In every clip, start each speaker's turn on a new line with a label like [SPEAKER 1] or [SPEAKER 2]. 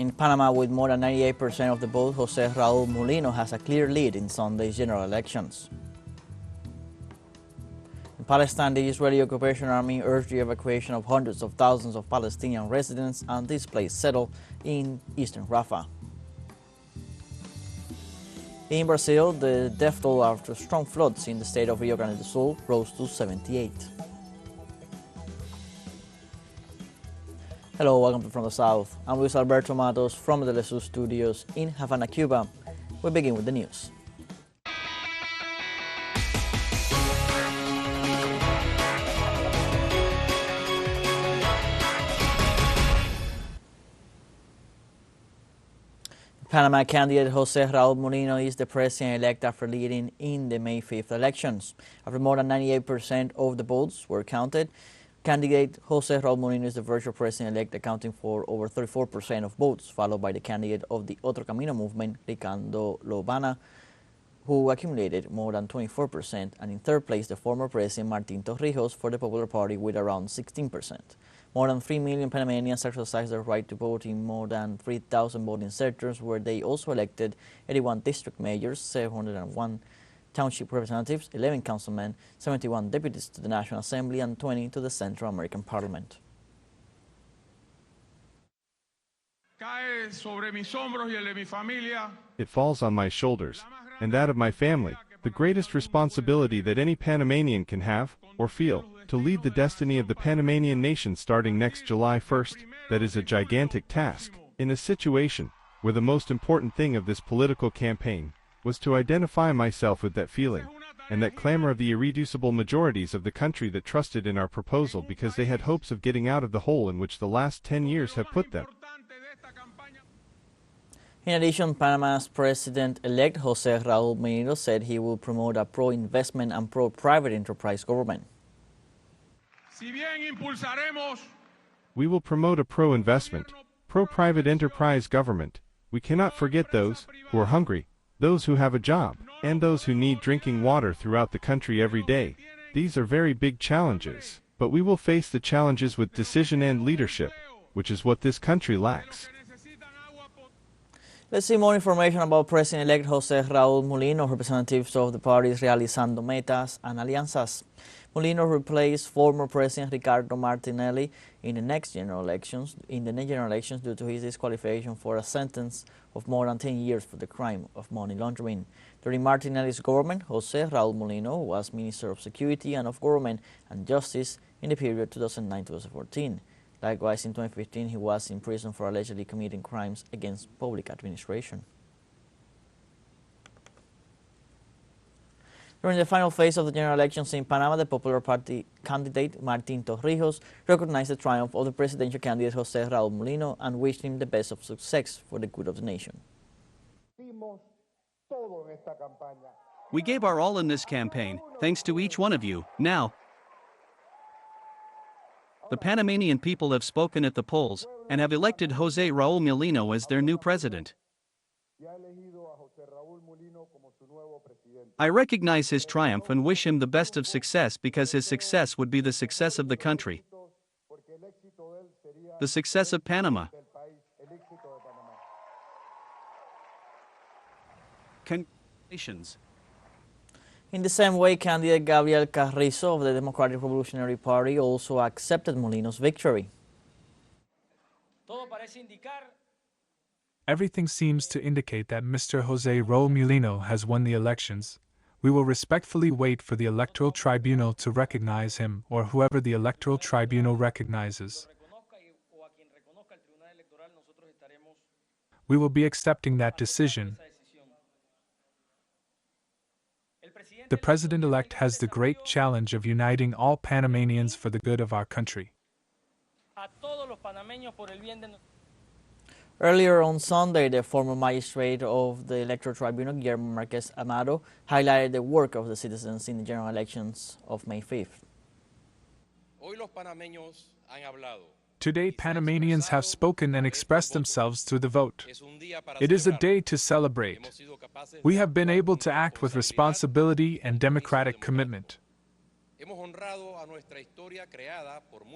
[SPEAKER 1] In Panama, with more than 98% of the vote, Jose Raul Mulino has a clear lead in Sunday's general elections. In Palestine, the Israeli occupation army urged the evacuation of hundreds of thousands of Palestinian residents and displaced settled in eastern Rafah. In Brazil, the death toll after strong floods in the state of Rio Grande do Sul rose to 78. Hello, welcome to From the South. I'm Luis Alberto Matos from the teleSUR studios in Havana, Cuba. We begin with the news. Panama candidate Jose Raul Mulino is the president-elect after leading in the May 5th elections. After more than 98% of the votes were counted, candidate Jose Raul Mulino is the virtual president-elect, accounting for over 34% of votes, followed by the candidate of the Otro Camino movement, Ricardo Lobana, who accumulated more than 24%, and in third place, the former president Martín Torrijos for the Popular Party with around 16%. More than 3 million Panamanians exercised their right to vote in more than 3,000 voting centers, where they also elected 81 district mayors, 701 township representatives, 11 councilmen, 71 deputies to the National Assembly, and 20 to the Central American Parliament.
[SPEAKER 2] It falls on my shoulders, and that of my family, the greatest responsibility that any Panamanian can have, or feel, to lead the destiny of the Panamanian nation starting next July 1st. That is a gigantic task, in a situation where the most important thing of this political campaign was to identify myself with that feeling, and that clamor of the irreducible majorities of the country that trusted in our proposal because they had hopes of getting out of the hole in which the last 10 years have put them.
[SPEAKER 1] In addition, Panama's president-elect Jose Raul Mulino said he will promote a pro-investment and pro-private enterprise government.
[SPEAKER 2] We will promote a pro-investment, pro-private enterprise government. We cannot forget those who are hungry, those who have a job, and those who need drinking water throughout the country every day. These are very big challenges, but we will face the challenges with decision and leadership, which is what this country lacks.
[SPEAKER 1] Let's see more information about President-elect Jose Raul Mulino. Representatives of the parties realizando metas and alianzas. Mulino replaced former President Ricardo Martinelli in the next general elections due to his disqualification for a sentence of more than 10 years for the crime of money laundering. During Martinelli's government, Jose Raul Mulino was Minister of Security and of Government and Justice in the period 2009-2014. Likewise, in 2015, he was in prison for allegedly committing crimes against public administration. During the final phase of the general elections in Panama, the Popular Party candidate Martín Torrijos recognized the triumph of the presidential candidate Jose Raul Mulino and wished him the best of success for the good of the nation.
[SPEAKER 3] We gave our all in this campaign, thanks to each one of you. Now, the Panamanian people have spoken at the polls and have elected Jose Raul Mulino as their new president. I recognize his triumph and wish him the best of success because his success would be the success of the country, the success of Panama. Congratulations.
[SPEAKER 1] In the same way, candidate Gabriel Carrizo of the Democratic Revolutionary Party also accepted Mulino's victory.
[SPEAKER 4] Everything seems to indicate that Mr. Jose Raul Mulino has won the elections. We will respectfully wait for the Electoral Tribunal to recognize him, or whoever the Electoral Tribunal recognizes. We will be accepting that decision. The President-elect has the great challenge of uniting all Panamanians for the good of our country.
[SPEAKER 1] Earlier on Sunday, the former magistrate of the Electoral Tribunal, Guillermo Marquez Amado, highlighted the work of the citizens in the general elections of May 5th.
[SPEAKER 4] Today, Panamanians have spoken and expressed themselves through the vote. It is a day to celebrate. We have been able to act with responsibility and democratic commitment.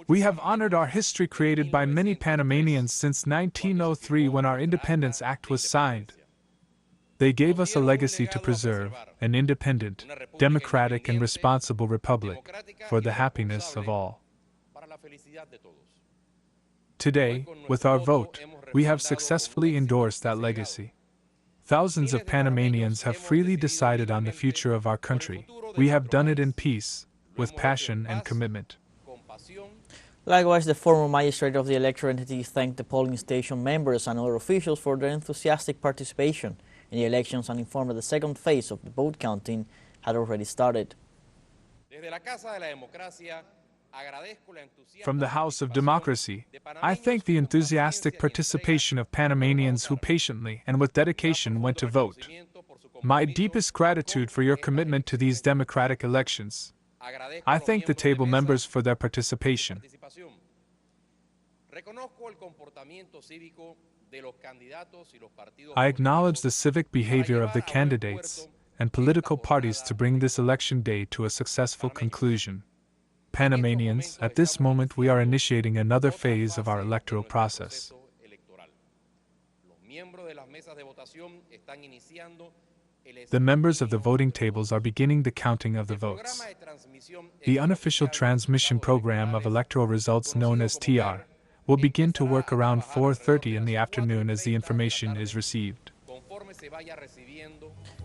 [SPEAKER 4] We have honored our history created by many Panamanians since 1903 when our Independence Act was signed. They gave us a legacy to preserve, an independent, democratic and responsible republic, for the happiness of all. Today, with our vote, we have successfully endorsed that legacy. Thousands of Panamanians have freely decided on the future of our country. We have done it in peace, with passion and commitment.
[SPEAKER 1] Likewise, the former magistrate of the electoral entity thanked the polling station members and other officials for their enthusiastic participation in the elections and informed that the second phase of the vote counting had already started.
[SPEAKER 4] From the House of Democracy, I thank the enthusiastic participation of Panamanians who patiently and with dedication went to vote. My deepest gratitude for your commitment to these democratic elections. I thank the table members for their participation. I acknowledge the civic behavior of the candidates and political parties to bring this election day to a successful conclusion. Panamanians, at this moment we are initiating another phase of our electoral process. The members of the voting tables are beginning the counting of the votes. The unofficial transmission program of electoral results known as TR will begin to work around 4:30 in the afternoon as the information is received.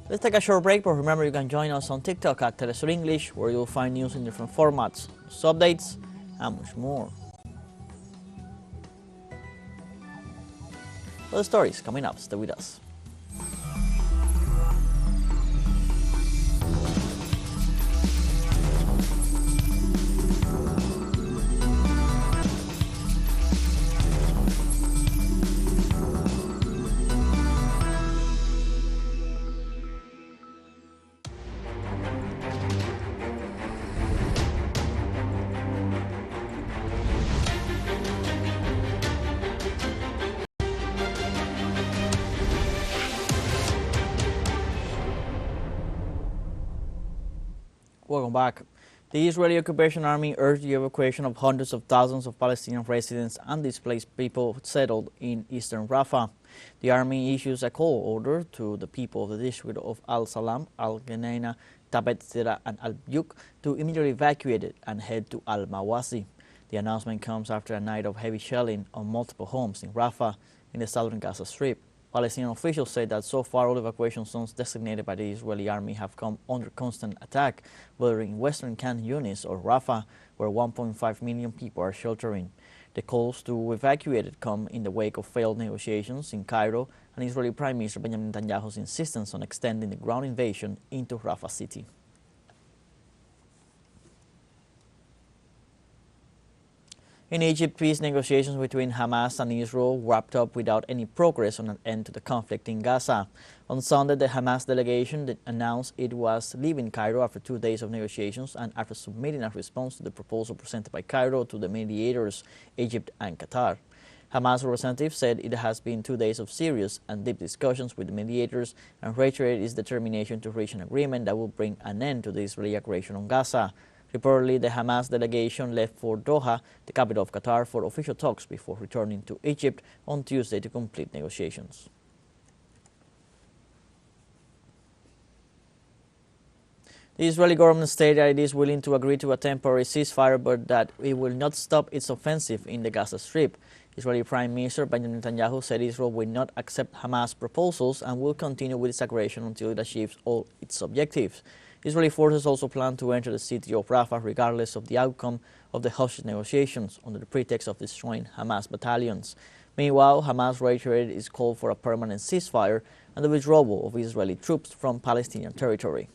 [SPEAKER 1] Let's take a short break, but remember you can join us on TikTok at teleSUR English, where you'll find news in different formats, news updates, and much more. Other stories coming up, stay with us. Welcome back. The Israeli occupation army urged the evacuation of hundreds of thousands of Palestinian residents and displaced people settled in eastern Rafah. The army issues a call order to the people of the district of Al-Salam, Al-Geneina, Tabet Zera, and Al-Byuk to immediately evacuate it and head to Al-Mawasi. The announcement comes after a night of heavy shelling on multiple homes in Rafah in the southern Gaza Strip. Palestinian officials say that so far all evacuation zones designated by the Israeli army have come under constant attack, whether in western Khan Yunis or Rafah, where 1.5 million people are sheltering. The calls to evacuate it come in the wake of failed negotiations in Cairo and Israeli Prime Minister Benjamin Netanyahu's insistence on extending the ground invasion into Rafah city. In Egypt, peace negotiations between Hamas and Israel wrapped up without any progress on an end to the conflict in Gaza. On Sunday, the Hamas delegation announced it was leaving Cairo after 2 days of negotiations and after submitting a response to the proposal presented by Cairo to the mediators, Egypt and Qatar. Hamas representatives said it has been 2 days of serious and deep discussions with the mediators and reiterated its determination to reach an agreement that will bring an end to the Israeli aggression on Gaza. Reportedly, the Hamas delegation left for Doha, the capital of Qatar, for official talks before returning to Egypt on Tuesday to complete negotiations. The Israeli government stated that it is willing to agree to a temporary ceasefire, but that it will not stop its offensive in the Gaza Strip. Israeli Prime Minister Benjamin Netanyahu said Israel will not accept Hamas proposals and will continue with its aggression until it achieves all its objectives. Israeli forces also plan to enter the city of Rafah regardless of the outcome of the hostage negotiations under the pretext of destroying Hamas battalions. Meanwhile, Hamas reiterated its call for a permanent ceasefire and the withdrawal of Israeli troops from Palestinian territory.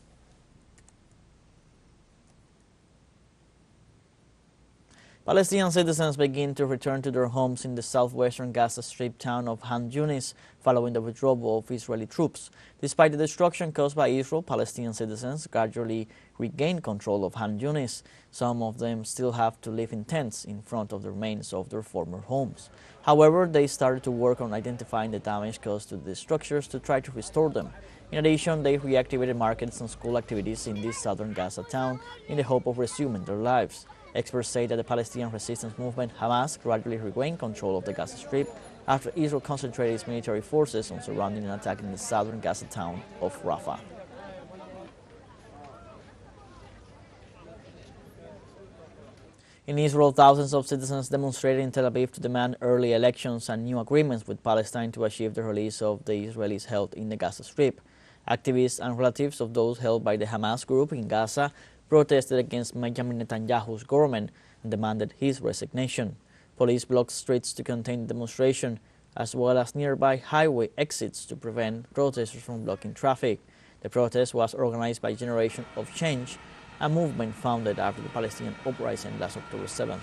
[SPEAKER 1] Palestinian citizens begin to return to their homes in the southwestern Gaza Strip town of Han Yunis following the withdrawal of Israeli troops. Despite the destruction caused by Israel, Palestinian citizens gradually regained control of Han Yunis. Some of them still have to live in tents in front of the remains of their former homes. However, they started to work on identifying the damage caused to the structures to try to restore them. In addition, they reactivated markets and school activities in this southern Gaza town in the hope of resuming their lives. Experts say that the Palestinian resistance movement, Hamas, gradually regained control of the Gaza Strip after Israel concentrated its military forces on surrounding and attacking the southern Gaza town of Rafah. In Israel, thousands of citizens demonstrated in Tel Aviv to demand early elections and new agreements with Palestine to achieve the release of the Israelis held in the Gaza Strip. Activists and relatives of those held by the Hamas group in Gaza protested against Benjamin Netanyahu's government and demanded his resignation. Police blocked streets to contain the demonstration, as well as nearby highway exits to prevent protesters from blocking traffic. The protest was organized by Generation of Change, a movement founded after the Palestinian uprising last October 7th.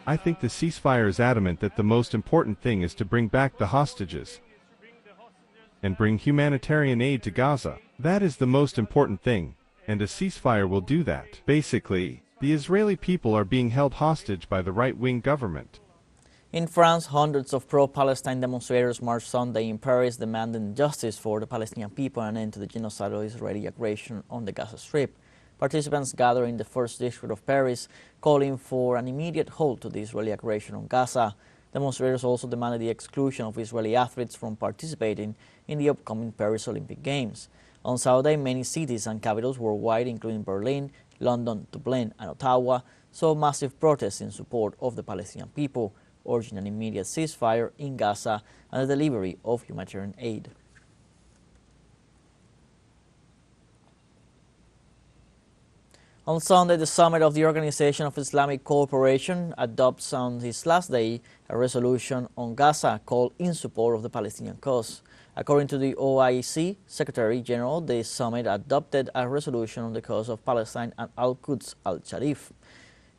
[SPEAKER 2] I think the ceasefire is adamant that the most important thing is to bring back the hostages and bring humanitarian aid to Gaza. That is the most important thing, and a ceasefire will do that. Basically, the Israeli people are being held hostage by the right-wing government.
[SPEAKER 1] In France, hundreds of pro-Palestine demonstrators marched Sunday in Paris demanding justice for the Palestinian people and an end to the genocidal Israeli aggression on the Gaza Strip. Participants gathered in the first district of Paris, calling for an immediate halt to the Israeli aggression on Gaza. Demonstrators also demanded the exclusion of Israeli athletes from participating in the upcoming Paris Olympic Games. On Saturday, many cities and capitals worldwide, including Berlin, London, Dublin, and Ottawa, saw massive protests in support of the Palestinian people, urging an immediate ceasefire in Gaza and the delivery of humanitarian aid. On Sunday, the summit of the Organization of Islamic Cooperation adopts on its last day a resolution on Gaza called in support of the Palestinian cause. According to the OIC Secretary General, the summit adopted a resolution on the cause of Palestine and Al-Quds al-Sharif.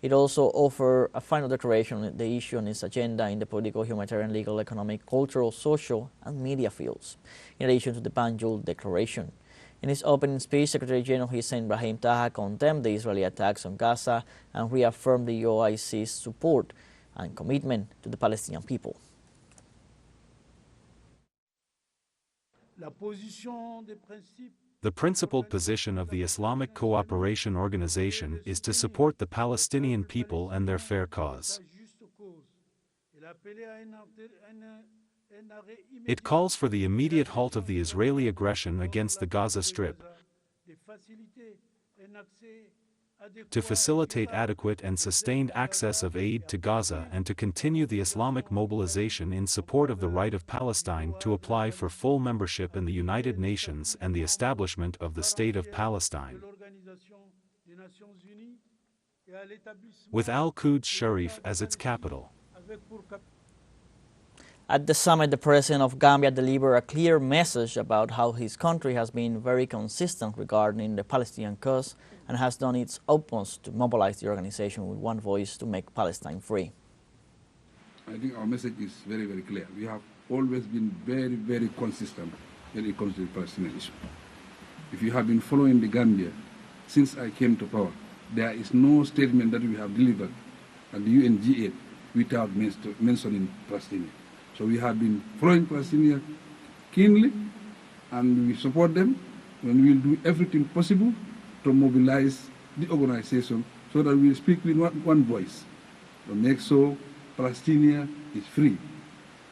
[SPEAKER 1] It also offered a final declaration on the issue on its agenda in the political, humanitarian, legal, economic, cultural, social, and media fields, in addition to the Banjul Declaration. In his opening speech, Secretary General Hussein Brahim Taha condemned the Israeli attacks on Gaza and reaffirmed the OIC's support and commitment to the Palestinian people.
[SPEAKER 5] The principled position of the Islamic Cooperation Organization is to support the Palestinian people and their fair cause. It calls for the immediate halt of the Israeli aggression against the Gaza Strip, to facilitate adequate and sustained access of aid to Gaza, and to continue the Islamic mobilization in support of the right of Palestine to apply for full membership in the United Nations and the establishment of the State of Palestine, with Al-Quds Sharif as its capital.
[SPEAKER 1] At the summit, the President of Gambia delivered a clear message about how his country has been very consistent regarding the Palestinian cause and has done its utmost to mobilize the organization with one voice to make Palestine free.
[SPEAKER 6] I think our message is very, very clear. We have always been very, very consistent when it comes to the Palestinian issue. If you have been following the Gambia since I came to power, there is no statement that we have delivered at the UNGA without mentioning Palestinian. So we have been following Palestinians keenly, and we support them, and we will do everything possible to mobilize the organization so that we will speak with one voice to make sure Palestine is free.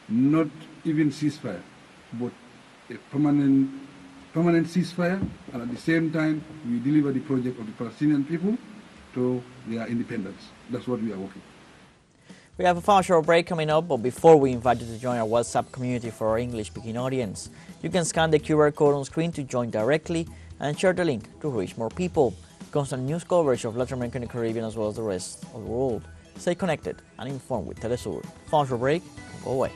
[SPEAKER 6] Not even ceasefire, but a permanent ceasefire, and at the same time we deliver the project of the Palestinian people to their independence. That's what we are working.
[SPEAKER 1] We have a final short break coming up, but before we invite you to join our WhatsApp community for our English-speaking audience. You can scan the QR code on screen to join directly and share the link to reach more people. Constant news coverage of Latin America and the Caribbean as well as the rest of the world. Stay connected and informed with teleSUR. Final short break, don't go away.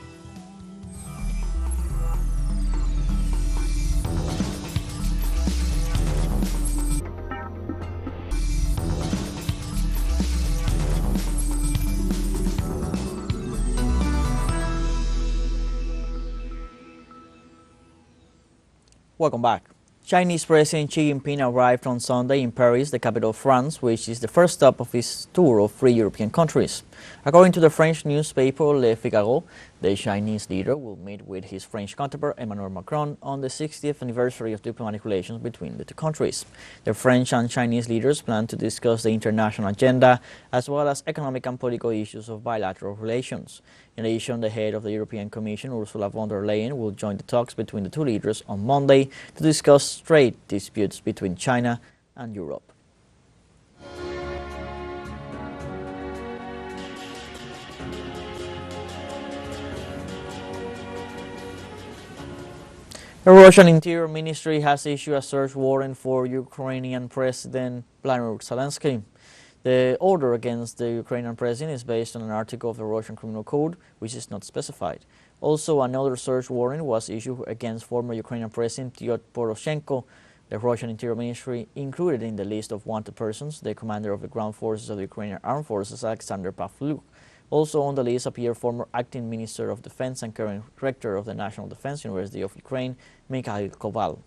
[SPEAKER 1] Welcome back. Chinese President Xi Jinping arrived on Sunday in Paris, the capital of France, which is the first stop of his tour of 3 European countries. According to the French newspaper Le Figaro, the Chinese leader will meet with his French counterpart Emmanuel Macron on the 60th anniversary of diplomatic relations between the two countries. The French and Chinese leaders plan to discuss the international agenda as well as economic and political issues of bilateral relations. In addition, the head of the European Commission, Ursula von der Leyen, will join the talks between the two leaders on Monday to discuss trade disputes between China and Europe. The Russian Interior Ministry has issued a search warrant for Ukrainian President Vladimir Zelensky. The order against the Ukrainian president is based on an article of the Russian Criminal Code, which is not specified. Also, another search warrant was issued against former Ukrainian President Pyotr Poroshenko. The Russian Interior Ministry included in the list of wanted persons the commander of the ground forces of the Ukrainian Armed Forces, Alexander Pavlyuk. Also on the list appear former acting Minister of Defense and current Rector of the National Defense University of Ukraine, Mikhail Koval.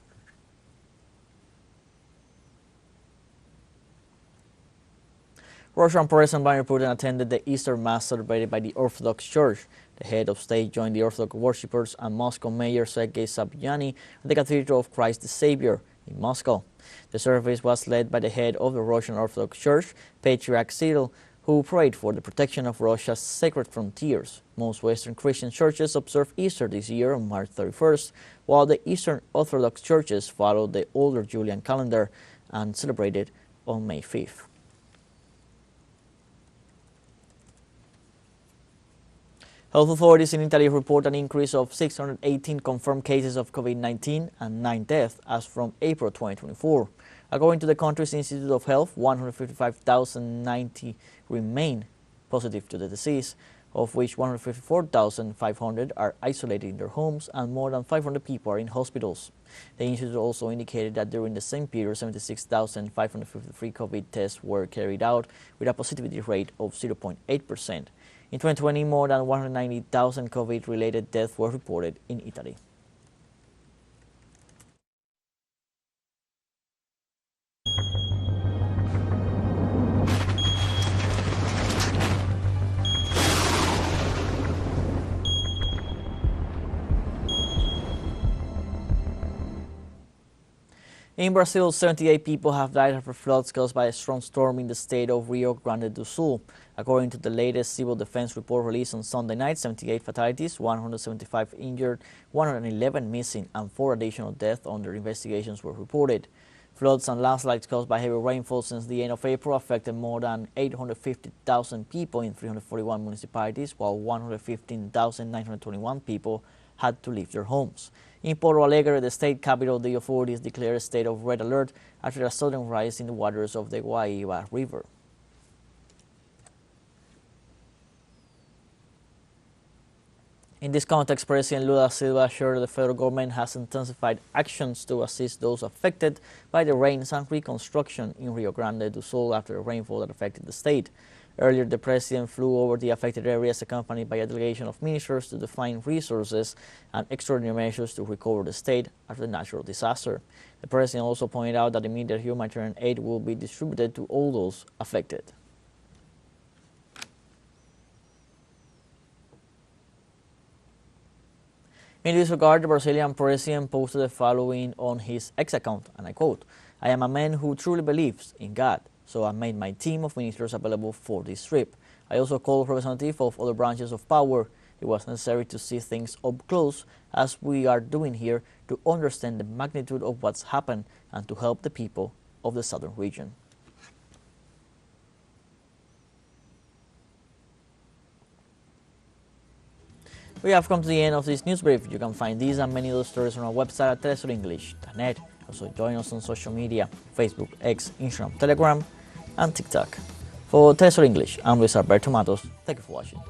[SPEAKER 1] Russian President Vladimir Putin attended the Easter Mass celebrated by the Orthodox Church. The head of state joined the Orthodox worshippers and Moscow Mayor Sergei Sobyanin at the Cathedral of Christ the Savior in Moscow. The service was led by the head of the Russian Orthodox Church, Patriarch Cyril, who prayed for the protection of Russia's sacred frontiers. Most Western Christian churches observe Easter this year on March 31st, while the Eastern Orthodox churches followed the older Julian calendar and celebrated on May 5th. Health authorities in Italy report an increase of 618 confirmed cases of COVID-19 and 9 deaths as from April 2024. According to the country's Institute of Health, 155,090 remain positive to the disease, of which 154,500 are isolated in their homes and more than 500 people are in hospitals. The institute also indicated that during the same period, 76,553 COVID tests were carried out with a positivity rate of 0.8%. In 2020, more than 190,000 COVID-related deaths were reported in Italy. In Brazil, 78 people have died after floods caused by a strong storm in the state of Rio Grande do Sul. According to the latest civil defense report released on Sunday night, 78 fatalities, 175 injured, 111 missing, and 4 additional deaths under investigations were reported. Floods and landslides caused by heavy rainfall since the end of April affected more than 850,000 people in 341 municipalities, while 115,921 people had to leave their homes. In Porto Alegre, the state capital, the authorities declared a state of red alert after a sudden rise in the waters of the Guaíba River. In this context, President Lula Silva assured the federal government has intensified actions to assist those affected by the rains and reconstruction in Rio Grande do Sul after the rainfall that affected the state. Earlier, the president flew over the affected areas accompanied by a delegation of ministers to define resources and extraordinary measures to recover the state after the natural disaster. The president also pointed out that immediate humanitarian aid will be distributed to all those affected. In this regard, the Brazilian president posted the following on his X account, and I quote, "I am a man who truly believes in God, so I made my team of ministers available for this trip. I also called representatives of other branches of power. It was necessary to see things up close, as we are doing here, to understand the magnitude of what's happened and to help the people of the southern region." We have come to the end of this news brief. You can find these and many other stories on our website at telesurenglish.net. Also join us on social media, Facebook, X, Instagram, Telegram, and TikTok. For TeleSUR English, I'm Luis Alberto Matos. Thank you for watching.